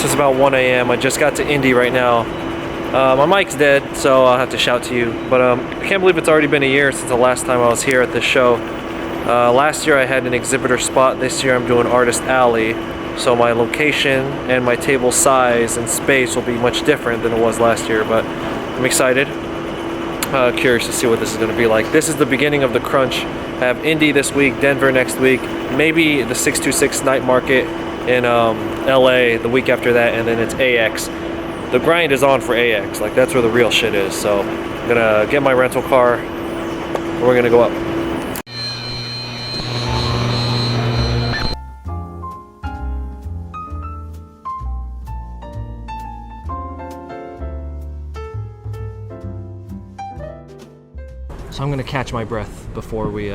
is about 1 a.m. I just got to Indy right now. My mic's dead, so I'll have to shout to you. But I can't believe it's already been a year since the last time I was here at this show. Last year I had an exhibitor spot. This year I'm doing Artist Alley. So my location and my table size and space will be much different than it was last year. But I'm excited. Curious to see what this is going to be like. This is the beginning of the crunch. I have Indy this week, Denver next week, maybe the 626 night market in LA the week after that, and then it's AX. The grind is on for AX. Like, that's where the real shit is. So I'm gonna get my rental car and we're gonna go up. So I'm gonna catch my breath before we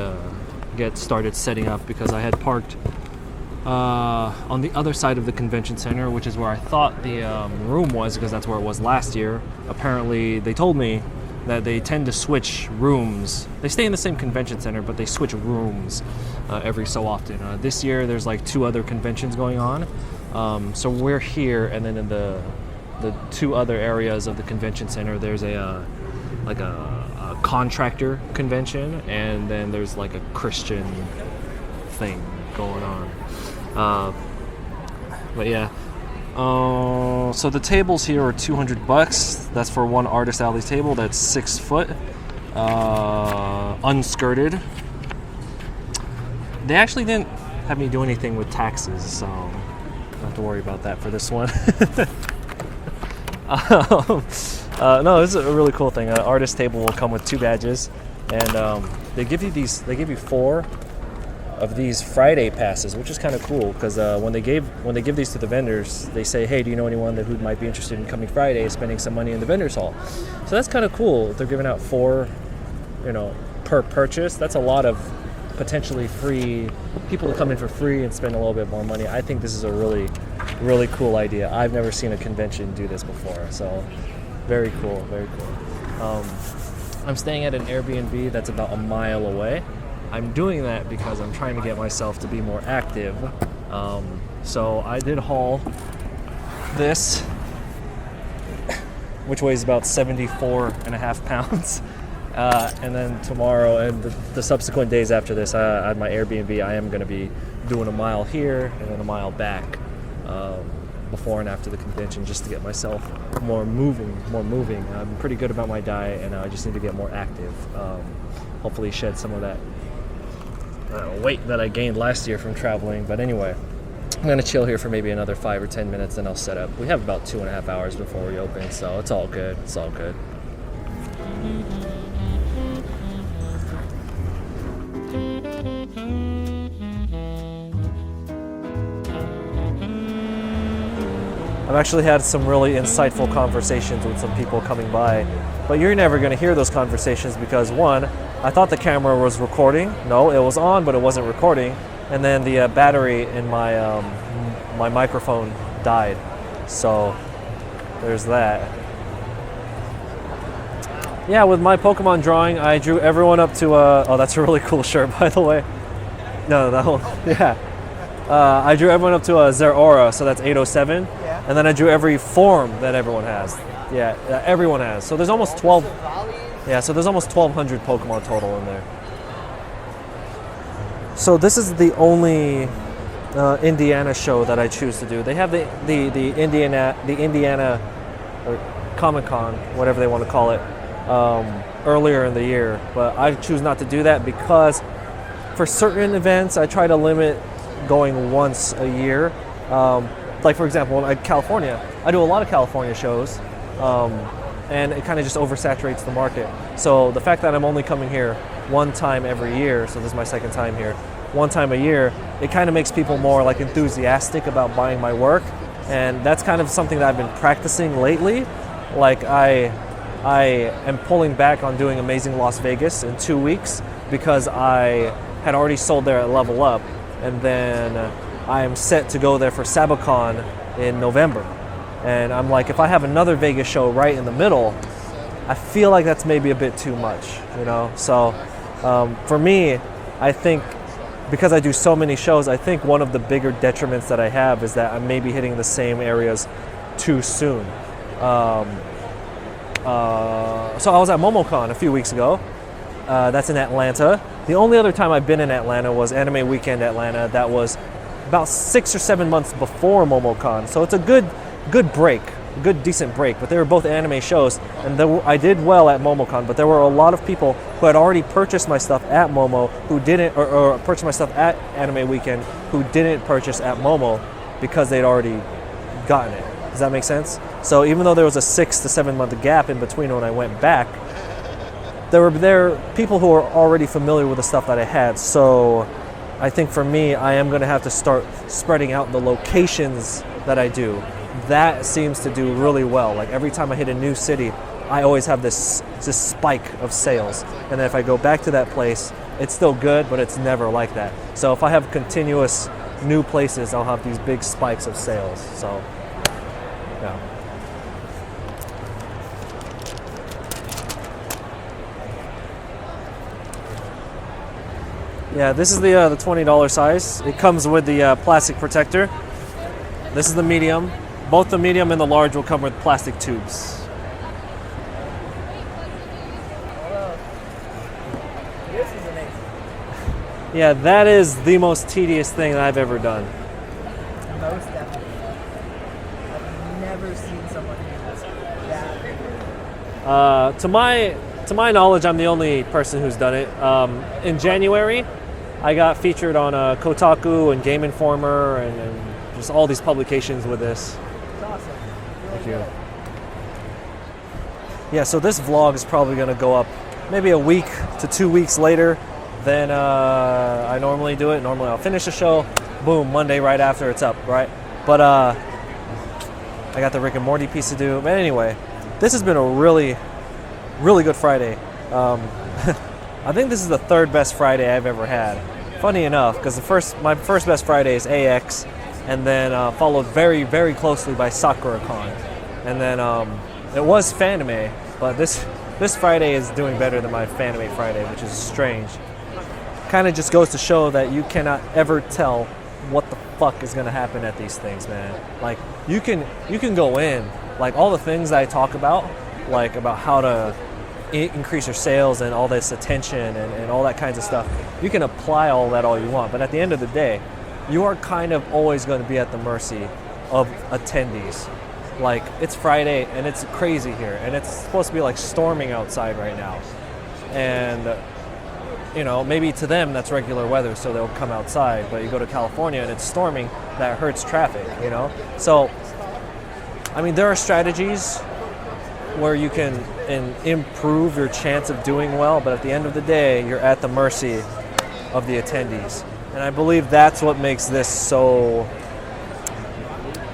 get started setting up, because I had parked on the other side of the convention center, which is where I thought the room was, because that's where it was last year. Apparently they told me that they tend to switch rooms. They stay in the same convention center, but they switch rooms every so often. This year there's like 2 other conventions going on, so we're here, and then in the 2 other areas of the convention center there's a contractor convention, and then there's like a Christian thing going on. But yeah, so the tables here are $200. That's for one Artist Alley table. That's 6 foot, unskirted. They actually didn't have me do anything with taxes, so I don't have to worry about that for this one. No, this is a really cool thing. An artist table will come with 2 badges, and they give you 4 of these Friday passes, which is kind of cool, because when they give these to the vendors, they say, hey, do you know anyone who might be interested in coming Friday, spending some money in the vendors hall? So that's kind of cool. If they're giving out 4, per purchase, that's a lot of potentially free people to come in for free and spend a little bit more money. I think this is a really, really cool idea. I've never seen a convention do this before, so very cool, very cool. I'm staying at an Airbnb that's about a mile away. I'm doing that because I'm trying to get myself to be more active. So I did haul this, which weighs about 74.5 pounds. And then tomorrow and the subsequent days after this, at my Airbnb, I am going to be doing a mile here and then a mile back, before and after the convention, just to get myself more moving. I'm pretty good about my diet, and I just need to get more active. Hopefully shed some of that weight that I gained last year from traveling. But anyway, I'm going to chill here for maybe another 5 or 10 minutes, then I'll set up. We have about 2.5 hours before we open, so it's all good. It's all good. I've actually had some really insightful conversations with some people coming by, but you're never going to hear those conversations because, one, I thought the camera was recording. No, it was on, but it wasn't recording. And then the battery in my my microphone died. So there's that. Yeah, with my Pokemon drawing, I drew everyone up to oh, that's a really cool shirt, by the way. No, that one. Yeah. I drew everyone up to a Zeraora, so that's 807. Yeah. And then I drew every form that everyone has. Yeah, everyone has. So there's almost 12. Yeah, so there's almost 1,200 Pokemon total in there. So this is the only Indiana show that I choose to do. They have the Indiana or Comic-Con, whatever they want to call it, earlier in the year, but I choose not to do that because for certain events I try to limit going once a year. Like for example, in California, I do a lot of California shows, and it kind of just oversaturates the market. So the fact that I'm only coming here one time every year, so this is my second time here, one time a year, it kind of makes people more like enthusiastic about buying my work, and that's kind of something that I've been practicing lately. Like I am pulling back on doing Amazing Las Vegas in 2 weeks because I had already sold there at Level Up, and then I am set to go there for SabaCon in November. And I'm like, if I have another Vegas show right in the middle, I feel like that's maybe a bit too much, you know? So for me, I think because I do so many shows, I think one of the bigger detriments that I have is that I'm maybe hitting the same areas too soon. So I was at MomoCon a few weeks ago. That's in Atlanta. The only other time I've been in Atlanta was Anime Weekend Atlanta. That was about 6 or 7 months before MomoCon. So it's a good break, a good decent break. But they were both anime shows, and I did well at MomoCon. But there were a lot of people who had already purchased my stuff at Momo who didn't, or purchased my stuff at Anime Weekend who didn't purchase at Momo because they'd already gotten it. Does that make sense? So even though there was a 6 to 7 month gap in between when I went back, there were people who were already familiar with the stuff that I had. So I think for me, I am going to have to start spreading out the locations that I do. That seems to do really well. Like every time I hit a new city, I always have this spike of sales. And then if I go back to that place, it's still good, but it's never like that. So if I have continuous new places, I'll have these big spikes of sales. So, yeah. Yeah, this is the $20 size. It comes with the plastic protector. This is the medium. Both the medium and the large will come with plastic tubes. This is amazing. Yeah, that is the most tedious thing that I've ever done. Most definitely. I've never seen someone do this that. To my knowledge, I'm the only person who's done it. In January, I got featured on Kotaku and Game Informer and just all these publications with this. It's awesome. Thank you. Yeah, so this vlog is probably going to go up maybe a week to 2 weeks later than I normally do it. Normally I'll finish the show, boom, Monday right after it's up, right? But I got the Rick and Morty piece to do. But anyway, this has been a really good Friday. I think this is the third best Friday I've ever had. Funny enough, because my first best Friday is AX, and then followed very, very closely by SakuraCon. And then it was Fanime, but this Friday is doing better than my Fanime Friday, which is strange. Kind of just goes to show that you cannot ever tell what the fuck is going to happen at these things, man. Like, you can go in, like all the things that I talk about, like about how to increase your sales and all this attention and all that kinds of stuff. You can apply all that all you want, but at the end of the day, you are kind of always going to be at the mercy of attendees. Like, it's Friday and it's crazy here, and it's supposed to be like storming outside right now. And you know, maybe to them that's regular weather, so they'll come outside, but you go to California and it's storming, that hurts traffic, you know? So, I mean, there are strategies where you can improve your chance of doing well, but at the end of the day, you're at the mercy of the attendees. And I believe that's what makes this so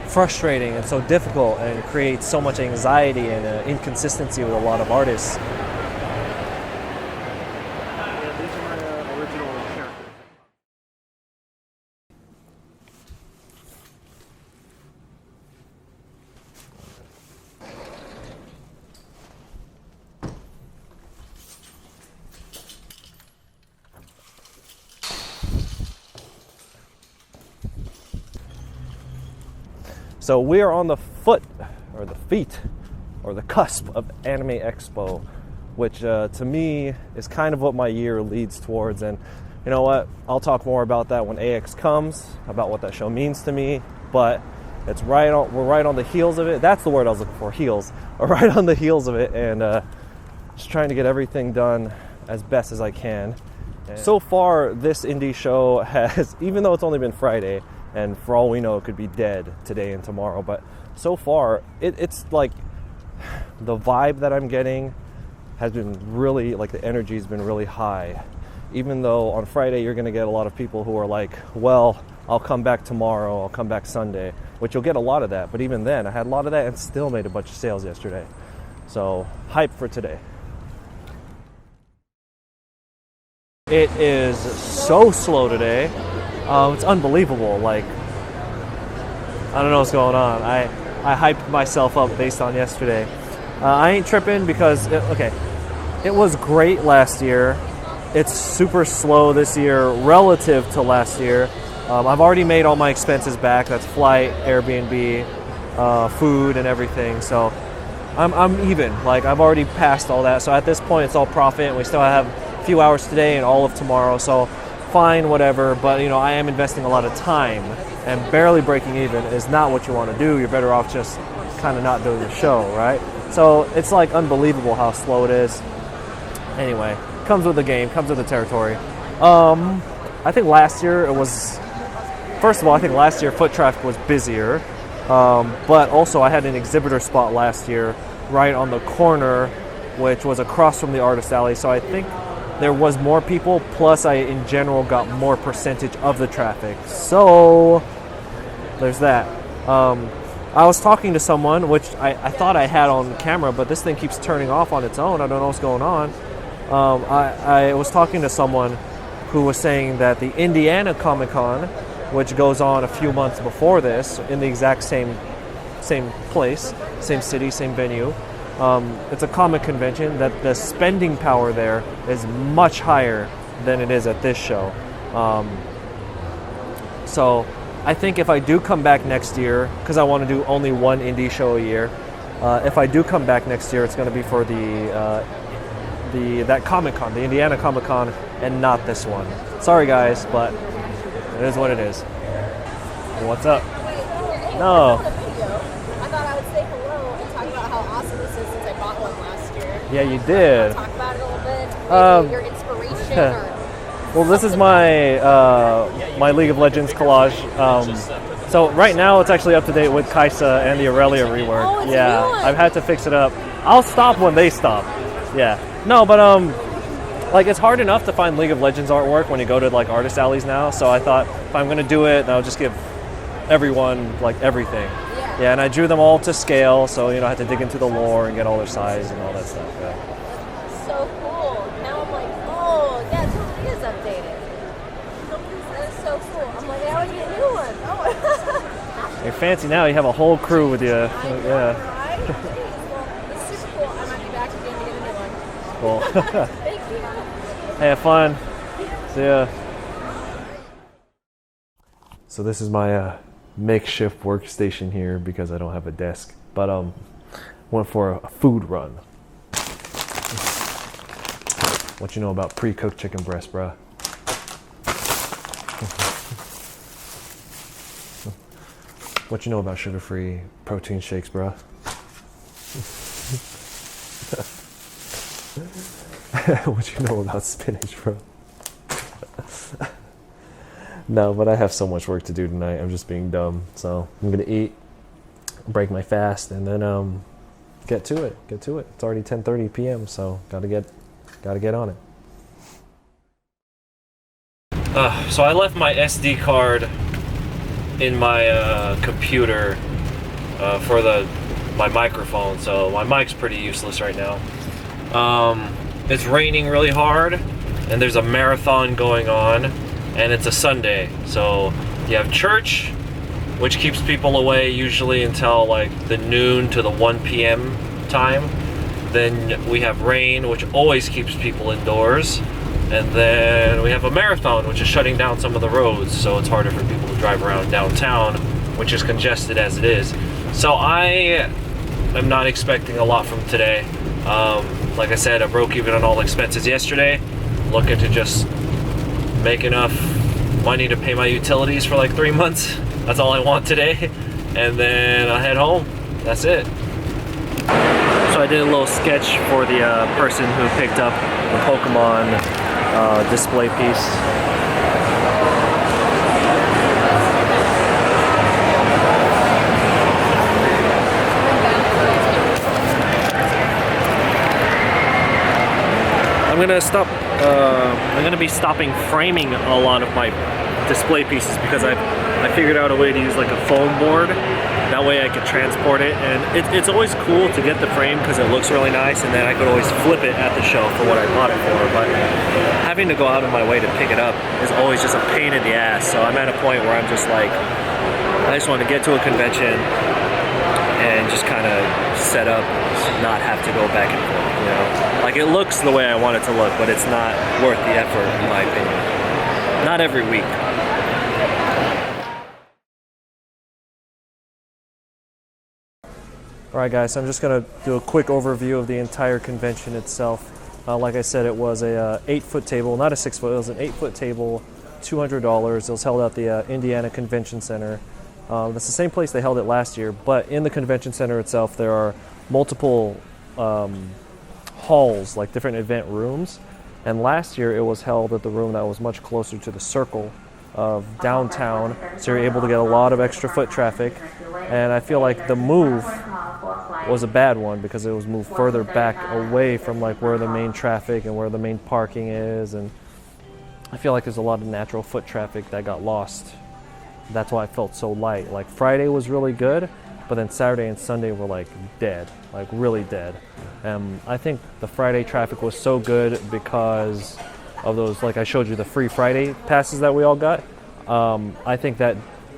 frustrating and so difficult and creates so much anxiety and inconsistency with a lot of artists. Yeah, these are my original characters. So we are on the feet, or the cusp of Anime Expo, which to me is kind of what my year leads towards. And you know what? I'll talk more about that when AX comes, about what that show means to me. But we're right on the heels of it. That's the word I was looking for, heels. We're right on the heels of it, and just trying to get everything done as best as I can. And so far, this indie show has, even though it's only been Friday, and for all we know, it could be dead today and tomorrow. But so far, it's like the vibe that I'm getting has been really, like the energy's been really high. Even though on Friday, you're going to get a lot of people who are like, well, I'll come back tomorrow, I'll come back Sunday, which you'll get a lot of that. But even then, I had a lot of that and still made a bunch of sales yesterday. So, hype for today. It is so slow today. It's unbelievable. Like, I don't know what's going on. I hyped myself up based on yesterday. I ain't tripping because, it was great last year. it's super slow this year relative to last year. I've already made all my expenses back. That's flight, Airbnb, food, and everything. So I'm even. Like, I've already passed all that. So at this point, it's all profit. And we still have a few hours today and all of tomorrow. So fine, whatever. But you know, I am investing a lot of time, and barely breaking even is not what you want to do. You're better off just kind of not doing the show, right? So it's like unbelievable how slow it is. Anyway, comes with the game, comes with the territory. I think last year it was. First of all, I think last year foot traffic was busier, but also I had an exhibitor spot last year right on the corner, which was across from the artist alley. So I think there was more people, plus I in general got more percentage of the traffic. So there's that. I was talking to someone, which I thought I had on camera, but this thing keeps turning off on its own. I don't know what's going on. I was talking to someone who was saying that the Indiana Comic-Con, which goes on a few months before this, in the exact same place, same city, same venue. It's a comic convention, that the spending power there is much higher than it is at this show. So I think if I do come back next year, because I want to do only one indie show a year, if I do come back next year, it's going to be for that Comic-Con, the Indiana Comic-Con, and not this one. Sorry guys, but it is what it is. What's up? No. I thought I would say hello and talk about how awesome this is since I bought one last year. Yeah, you did. Talk about it a little bit. Maybe your inspiration or. Well, this is my my League of Legends collage. So right now it's actually up to date with Kaisa and the Aurelia rework. Oh, it's yeah, a new one. I've had to fix it up. I'll stop when they stop. Yeah. No, but like, it's hard enough to find League of Legends artwork when you go to like artist alleys now. So I thought if I'm gonna do it, I'll just give everyone like everything. Yeah, and I drew them all to scale, so you know I had to dig into the lore and get all their size and all that stuff. Yeah. So cool. Now I'm like, oh, yeah, it totally is updated. That is so cool. I'm like, I would get a new one. Oh. You're fancy now. You have a whole crew with you. I know, Yeah. right? Jeez, well, it's super cool. I might be back again to get a new one. Cool. Thank you. Hey, have fun. See ya. So this is my makeshift workstation here because I don't have a desk. But went for a food run. What you know about pre-cooked chicken breast, bruh? What you know about sugar-free protein shakes, bruh? What you know about spinach, bro? No, but I have so much work to do tonight. I'm just being dumb. So I'm gonna eat, break my fast, and then get to it. It's already 10:30 p.m. So gotta get on it. So I left my SD card in my computer for my microphone. So my mic's pretty useless right now. It's raining really hard, and there's a marathon going on, and it's a Sunday. So you have church, which keeps people away usually until like the noon to the 1 p.m. time. Then we have rain, which always keeps people indoors. And then we have a marathon, which is shutting down some of the roads, so it's harder for people to drive around downtown, which is congested as it is. So I am not expecting a lot from today. Like I said, I broke even on all expenses yesterday. Looking to just make enough money to pay my utilities for like 3 months. That's all I want today. And then I'll head home. That's it. So I did a little sketch for the person who picked up the Pokemon display piece. I'm gonna be stopping framing a lot of my display pieces because I figured out a way to use like a foam board. That way I could transport it, and it's always cool to get the frame because it looks really nice, and then I could always flip it at the show for what I bought it for. But having to go out of my way to pick it up is always just a pain in the ass. So I'm at a point where I'm just like, I just want to get to a convention and just kind of set up, not have to go back and forth, you know? Like, it looks the way I want it to look, but it's not worth the effort, in my opinion. Not every week. Alright guys, so I'm just going to do a quick overview of the entire convention itself. Like I said, it was a 8-foot table, not a 6-foot, it was an 8-foot table, $200. It was held at the Indiana Convention Center. That's the same place they held it last year, but in the convention center itself there are multiple halls, like different event rooms. And last year it was held at the room that was much closer to the circle of downtown, so you're able to get a lot of extra foot traffic. And I feel like the move was a bad one because it was moved further back away from like where the main traffic and where the main parking is, and I feel like there's a lot of natural foot traffic that got lost. That's why I felt so light. Like Friday was really good, but then Saturday and Sunday were like dead, like really dead. I think the Friday traffic was so good because of those, like I showed you, the free Friday passes that we all got. I think that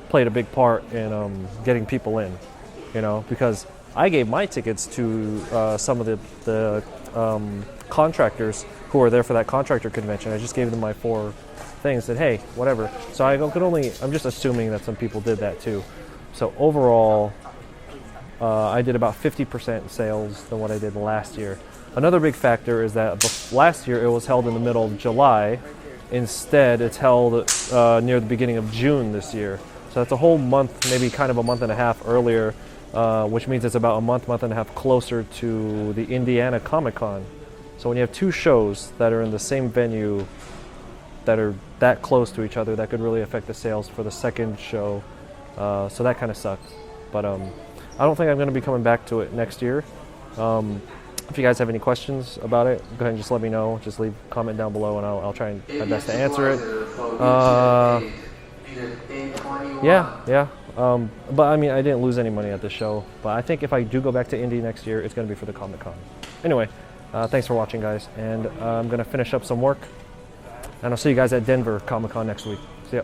played a big part in getting people in, you know, because I gave my tickets to some of the contractors who were there for that contractor convention. I just gave them my 4 things, said, hey, whatever. So I'm just assuming that some people did that too. So overall, I did about 50% sales than what I did last year. Another big factor is that last year it was held in the middle of July. Instead, it's held near the beginning of June this year. So that's a whole month, maybe kind of a month and a half earlier, which means it's about a month and a half closer to the Indiana Comic-Con. So when you have 2 shows that are in the same venue that are that close to each other, that could really affect the sales for the second show. So that kind of sucked. But I don't think I'm going to be coming back to it next year. If you guys have any questions about it, go ahead and just let me know. Just leave a comment down below and I'll try and my best to answer it. Yeah. But I mean, I didn't lose any money at the show. But I think if I do go back to Indy next year, it's going to be for the Comic-Con. Anyway, thanks for watching, guys. And I'm going to finish up some work. And I'll see you guys at Denver Comic-Con next week. See ya.